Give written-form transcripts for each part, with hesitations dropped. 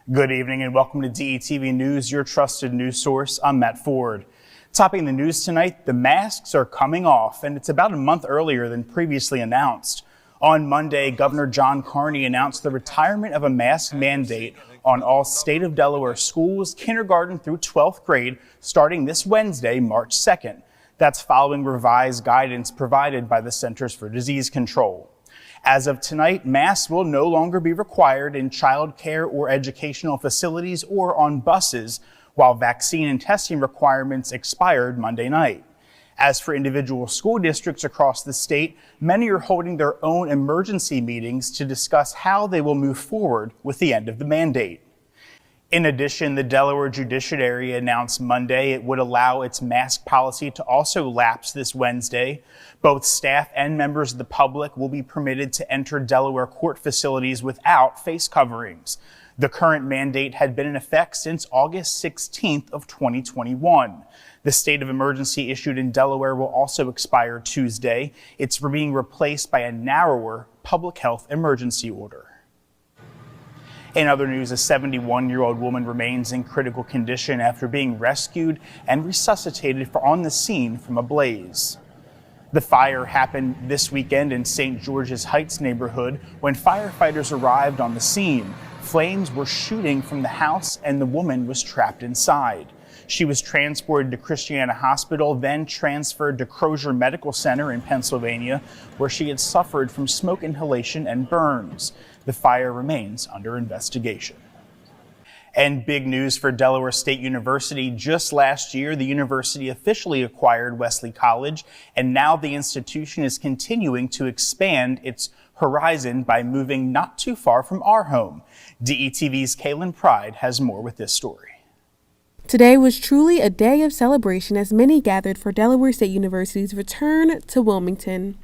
Good evening and welcome to DETV News, your trusted news source. I'm Matt Ford. Topping the news tonight, the masks are coming off, and it's about a month earlier than previously announced. On Monday, Governor John Carney announced the retirement of a mask mandate on all state of Delaware schools, kindergarten through 12th grade, starting this Wednesday, March 2nd. That's following revised guidance provided by the Centers for Disease Control. As of tonight, masks will no longer be required in child care or educational facilities or on buses, while vaccine and testing requirements expired Monday night. As for individual school districts across the state, many are holding their own emergency meetings to discuss how they will move forward with the end of the mandate. In addition, the Delaware Judiciary announced Monday it would allow its mask policy to also lapse this Wednesday. Both staff and members of the public will be permitted to enter Delaware court facilities without face coverings. The current mandate had been in effect since August 16th of 2021. The state of emergency issued in Delaware will also expire Tuesday. It's being replaced by a narrower public health emergency order. In other news, a 71-year-old woman remains in critical condition after being rescued and resuscitated on the scene from a blaze. The fire happened this weekend in St. George's Heights neighborhood when firefighters arrived on the scene. Flames were shooting from the house and the woman was trapped inside. She was transported to Christiana Hospital, then transferred to Crozier Medical Center in Pennsylvania, where she had suffered from smoke inhalation and burns. The fire remains under investigation. And big news for Delaware State University. Just last year, the university officially acquired Wesley College, and now the institution is continuing to expand its horizon by moving not too far from our home. DETV's Kaylin Pride has more with this story. Today was truly a day of celebration as many gathered for Delaware State University's return to Wilmington.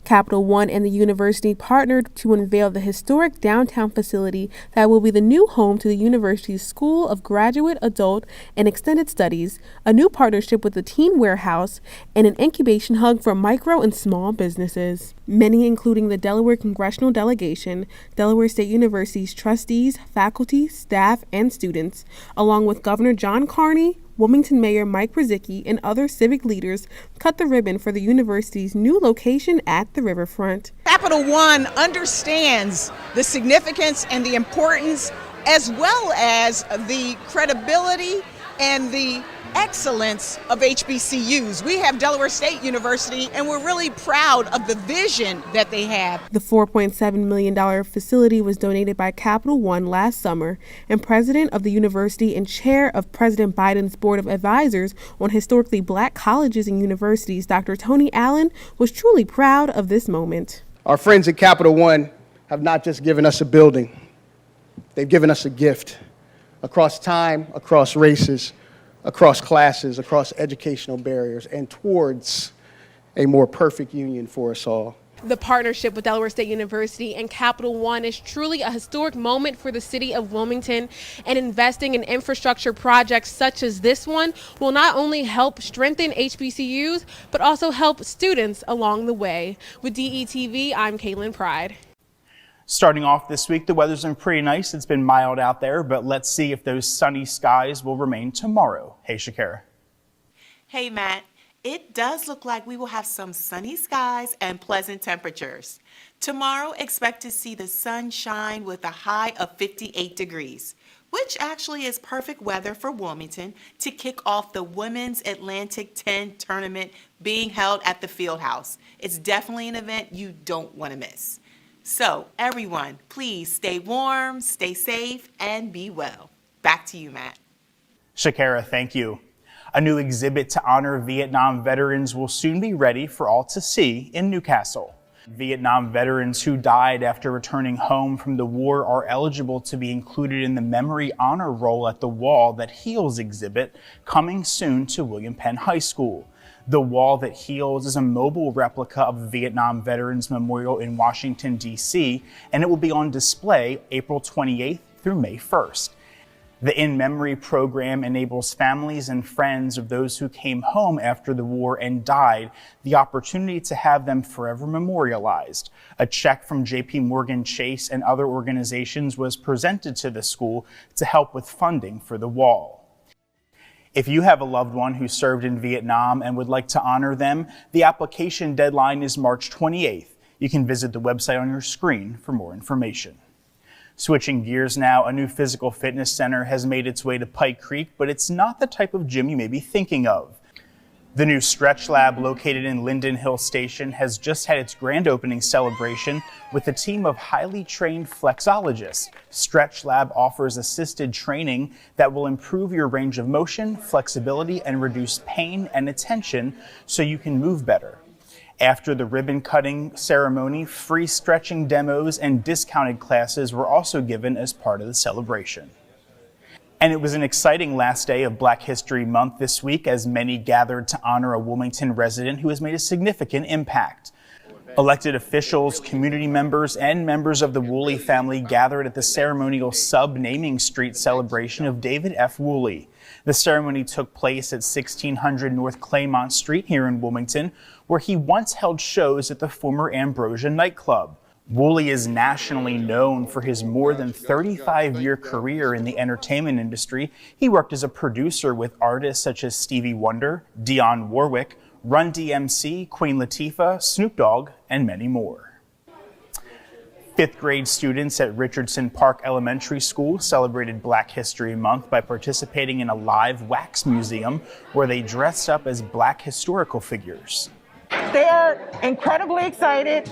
Capital One and the university partnered to unveil the historic downtown facility that will be the new home to the university's School of Graduate, Adult, and Extended Studies, a new partnership with the Teen Warehouse, and an incubation hub for micro and small businesses. Many, including the Delaware Congressional Delegation, Delaware State University's trustees, faculty, staff, and students, along with Governor John Carney, Wilmington Mayor Mike Brzezicki, and other civic leaders cut the ribbon for the university's new location at the riverfront. Capital One understands the significance and the importance, as well as the credibility and the excellence of HBCUs. We have Delaware State University, and we're really proud of the vision that they have. The $4.7 million facility was donated by Capital One last summer, and president of the university and chair of President Biden's Board of Advisors on Historically Black Colleges and Universities, Dr. Tony Allen, was truly proud of this moment. Our friends at Capital One have not just given us a building, they've given us a gift across time, across races, across classes, across educational barriers, and towards a more perfect union for us all. The partnership with Delaware State University and Capital One is truly a historic moment for the city of Wilmington, and investing in infrastructure projects such as this one will not only help strengthen HBCUs, but also help students along the way. With DETV, I'm Kaylin Pride. Starting off this week, the weather's been pretty nice. It's been mild out there, but let's see if those sunny skies will remain tomorrow. Hey, Shakira. Hey, Matt. It does look like we will have some sunny skies and pleasant temperatures. Tomorrow, expect to see the sun shine with a high of 58 degrees, which actually is perfect weather for Wilmington to kick off the Women's Atlantic 10 tournament being held at the Fieldhouse. It's definitely an event you don't want to miss. So, everyone, please stay warm, stay safe, and be well. Back to you, Matt. Shakira, thank you. A new exhibit to honor Vietnam veterans will soon be ready for all to see in Newcastle. Vietnam veterans who died after returning home from the war are eligible to be included in the Memory Honor Roll at the Wall That Heals exhibit, coming soon to William Penn High School. The Wall That Heals is a mobile replica of the Vietnam Veterans Memorial in Washington, D.C., and it will be on display April 28th through May 1st. The In Memory program enables families and friends of those who came home after the war and died the opportunity to have them forever memorialized. A check from J.P. Morgan Chase and other organizations was presented to the school to help with funding for the wall. If you have a loved one who served in Vietnam and would like to honor them, the application deadline is March 28th. You can visit the website on your screen for more information. Switching gears now, a new physical fitness center has made its way to Pike Creek, but it's not the type of gym you may be thinking of. The new Stretch Lab located in Linden Hill Station has just had its grand opening celebration with a team of highly trained flexologists. Stretch Lab offers assisted training that will improve your range of motion, flexibility, and reduce pain and attention so you can move better. After the ribbon cutting ceremony, free stretching demos and discounted classes were also given as part of the celebration. And it was an exciting last day of Black History Month this week as many gathered to honor a Wilmington resident who has made a significant impact. Elected officials, community members, and members of the Woolley family gathered at the ceremonial sub-naming street celebration of David F. Woolley. The ceremony took place at 1600 North Claymont Street here in Wilmington, where he once held shows at the former Ambrosia nightclub. Woolley is nationally known for his more than 35-year career in the entertainment industry. He worked as a producer with artists such as Stevie Wonder, Dionne Warwick, Run DMC, Queen Latifah, Snoop Dogg, and many more. Fifth grade students at Richardson Park Elementary School celebrated Black History Month by participating in a live wax museum where they dressed up as Black historical figures. They are incredibly excited.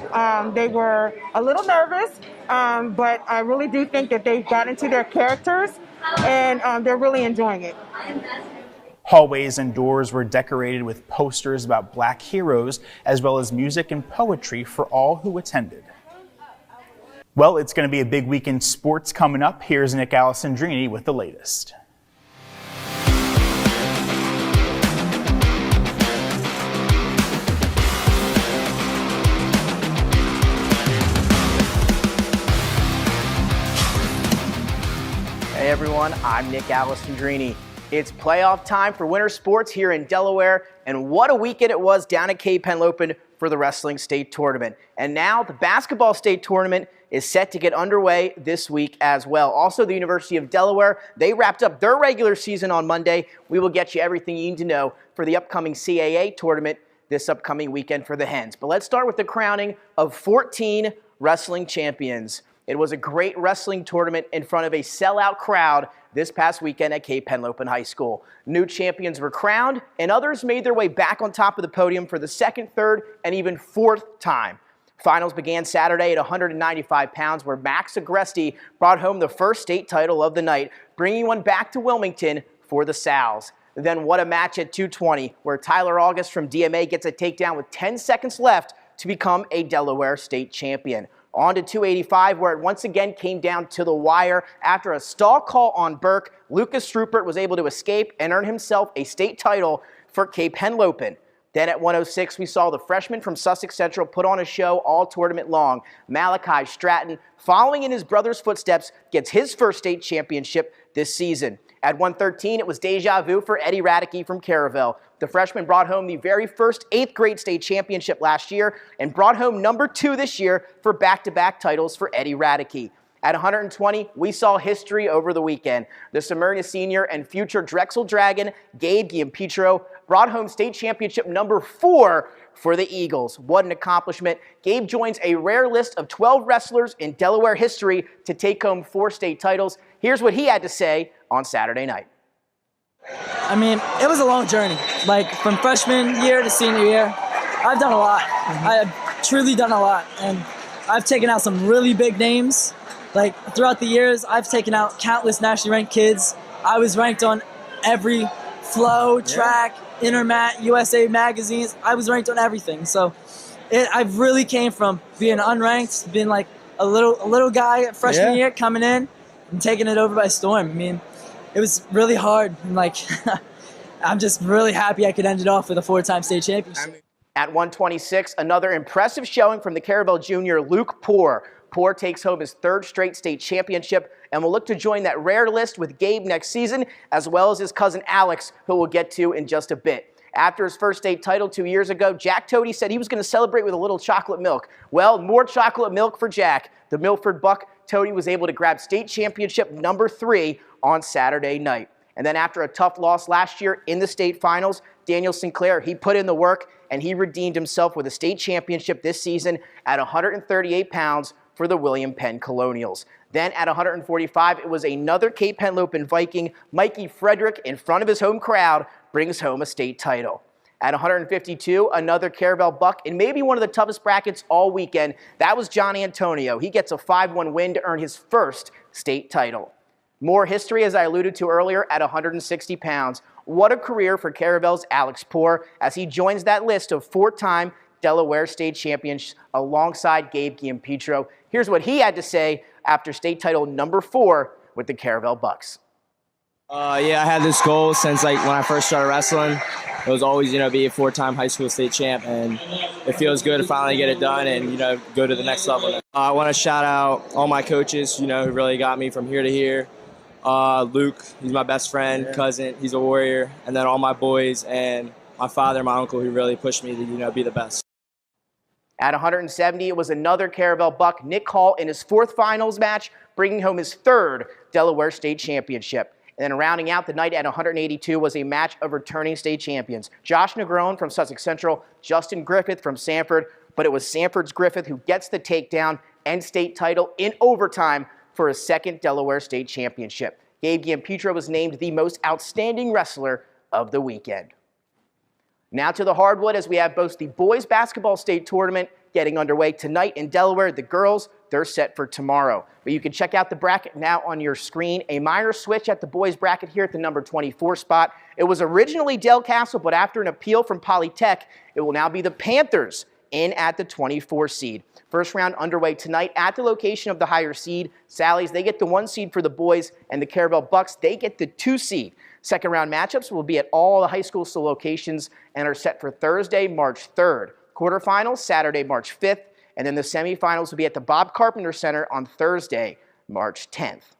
They were a little nervous, but I really do think that they got into their characters and they're really enjoying it. Hallways and doors were decorated with posters about Black heroes, as well as music and poetry for all who attended. Well, it's going to be a big week in sports coming up. Here's Nick Alessandrini with the latest. Hey everyone, I'm Nick Alessandrini. It's playoff time for winter sports here in Delaware, and what a weekend it was down at Cape Henlopen for the wrestling state tournament. And now the basketball state tournament is set to get underway this week as well. Also, the University of Delaware, they wrapped up their regular season on Monday. We will get you everything you need to know for the upcoming CAA tournament this upcoming weekend for the Hens. But let's start with the crowning of 14 wrestling champions. It was a great wrestling tournament in front of a sellout crowd this past weekend at Cape Henlopen High School. New champions were crowned, and others made their way back on top of the podium for the second, third, and even fourth time. Finals began Saturday at 195 pounds, where Max Agresti brought home the first state title of the night, bringing one back to Wilmington for the Sows. Then what a match at 220, where Tyler August from DMA gets a takedown with 10 seconds left to become a Delaware state champion. On to 285, where it once again came down to the wire. After a stall call on Burke, Lucas Strupert was able to escape and earn himself a state title for Cape Henlopen. Then at 106, we saw the freshman from Sussex Central put on a show all tournament long. Malachi Stratton, following in his brother's footsteps, gets his first state championship this season. At 113, it was deja vu for Eddie Radicke from Caravel. The freshman brought home the very first 8th grade state championship last year and brought home number 2 this year for back-to-back titles for Eddie Radicke. At 120, we saw history over the weekend. The Smyrna senior and future Drexel Dragon, Gabe Giampetro, brought home state championship number 4 for the Eagles. What an accomplishment. Gabe joins a rare list of 12 wrestlers in Delaware history to take home 4 state titles. Here's what he had to say on Saturday night. I mean, it was a long journey. Like, from freshman year to senior year, I've done a lot. I have truly done a lot. And I've taken out some really big names. Like, throughout the years, I've taken out countless nationally ranked kids. I was ranked on every flow, track, Intermat, USA magazines. I was ranked on everything. So I really came from being unranked, being like a little guy at freshman year coming in and taking it over by storm. I mean, it was really hard. And like, I'm just really happy I could end it off with a 4-time state championship. At 126, another impressive showing from the Caravel junior Luke Poor. Poor takes home his third straight state championship and will look to join that rare list with Gabe next season, as well as his cousin Alex, who we'll get to in just a bit. After his first state title 2 years ago, Jack Tody said he was going to celebrate with a little chocolate milk. Well, more chocolate milk for Jack. The Milford Buck, Tody was able to grab state championship number 3 on Saturday night. And then after a tough loss last year in the state finals, Daniel Sinclair, he put in the work and he redeemed himself with a state championship this season at 138 pounds for the William Penn Colonials. Then at 145, it was another Cape Henlopen Viking, Mikey Frederick, in front of his home crowd, brings home a state title. At 152, another Caravel Buck in maybe one of the toughest brackets all weekend. That was John Antonio. He gets a 5-1 win to earn his first state title. More history, as I alluded to earlier, at 160 pounds. What a career for Caravel's Alex Poor as he joins that list of 4-time Delaware state champions alongside Gabe Giampetro. Here's what he had to say after state title number 4 with the Caravel Bucks. Yeah, I had this goal since when I first started wrestling. It was always, be a 4-time high school state champ, and it feels good to finally get it done and, go to the next level. I want to shout out all my coaches, who really got me from here to here. Luke, he's my best friend, cousin, he's a warrior, and then all my boys and my father and my uncle who really pushed me to, be the best. At 170, it was another Caravel Buck, Nick Hall, in his 4th finals match, bringing home his 3rd Delaware state championship. And then rounding out the night at 182 was a match of returning state champions. Josh Negron from Sussex Central, Justin Griffith from Sanford, but it was Sanford's Griffith who gets the takedown and state title in overtime for his 2nd Delaware state championship. Gabe Giampetro was named the most outstanding wrestler of the weekend. Now to the hardwood as we have both the boys basketball state tournament getting underway tonight in Delaware. The girls, they're set for tomorrow. But you can check out the bracket now on your screen. A minor switch at the boys bracket here at the number 24 spot. It was originally Del Castle, but after an appeal from Polytech, it will now be the Panthers in at the 24 seed. First round underway tonight at the location of the higher seed. Sally's, they get the 1 seed for the boys, and the Caravel Bucks, they get the 2 seed. Second round matchups will be at all the high school locations and are set for Thursday, March 3rd. Quarterfinals, Saturday, March 5th, and then the semifinals will be at the Bob Carpenter Center on Thursday, March 10th.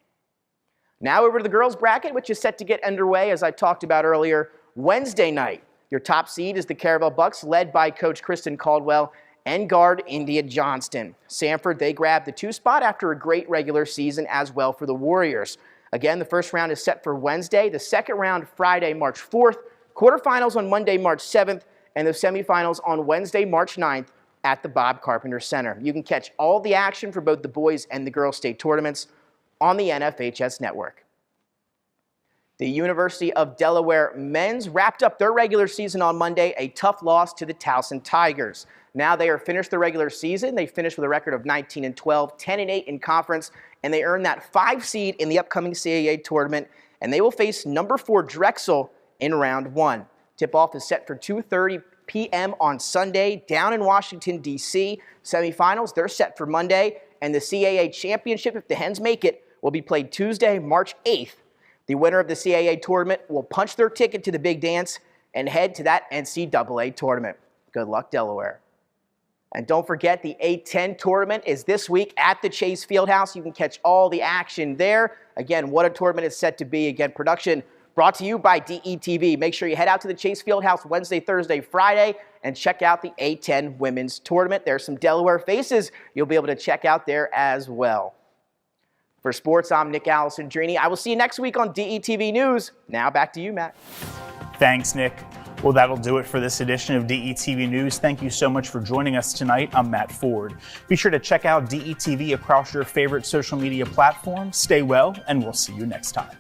Now over to the girls bracket, which is set to get underway, as I talked about earlier, Wednesday night. Your top seed is the Caravel Bucks, led by Coach Kristen Caldwell and guard India Johnston. Sanford, they grabbed the 2 spot after a great regular season as well for the Warriors. Again, the first round is set for Wednesday, the second round Friday, March 4th, quarterfinals on Monday, March 7th, and the semifinals on Wednesday, March 9th at the Bob Carpenter Center. You can catch all the action for both the boys and the girls state tournaments on the NFHS network. The University of Delaware men's wrapped up their regular season on Monday, a tough loss to the Towson Tigers. Now they are finished the regular season. They finished with a record of 19-12, 10-8 in conference, and they earned that 5 seed in the upcoming CAA tournament, and they will face number 4 Drexel in round 1. Tip-off is set for 2:30 p.m. on Sunday down in Washington, D.C. Semifinals, they're set for Monday, and the CAA championship, if the Hens make it, will be played Tuesday, March 8th. The winner of the CAA tournament will punch their ticket to the big dance and head to that NCAA tournament. Good luck, Delaware. And don't forget, the A10 tournament is this week at the Chase Fieldhouse. You can catch all the action there. Again, what a tournament it's set to be. Again, production brought to you by DETV. Make sure you head out to the Chase Fieldhouse Wednesday, Thursday, Friday, and check out the A10 women's tournament. There's some Delaware faces you'll be able to check out there as well. For sports, I'm Nick Alessandrini. I will see you next week on DETV News. Now back to you, Matt. Thanks, Nick. Well, that'll do it for this edition of DETV News. Thank you so much for joining us tonight. I'm Matt Ford. Be sure to check out DETV across your favorite social media platforms. Stay well, and we'll see you next time.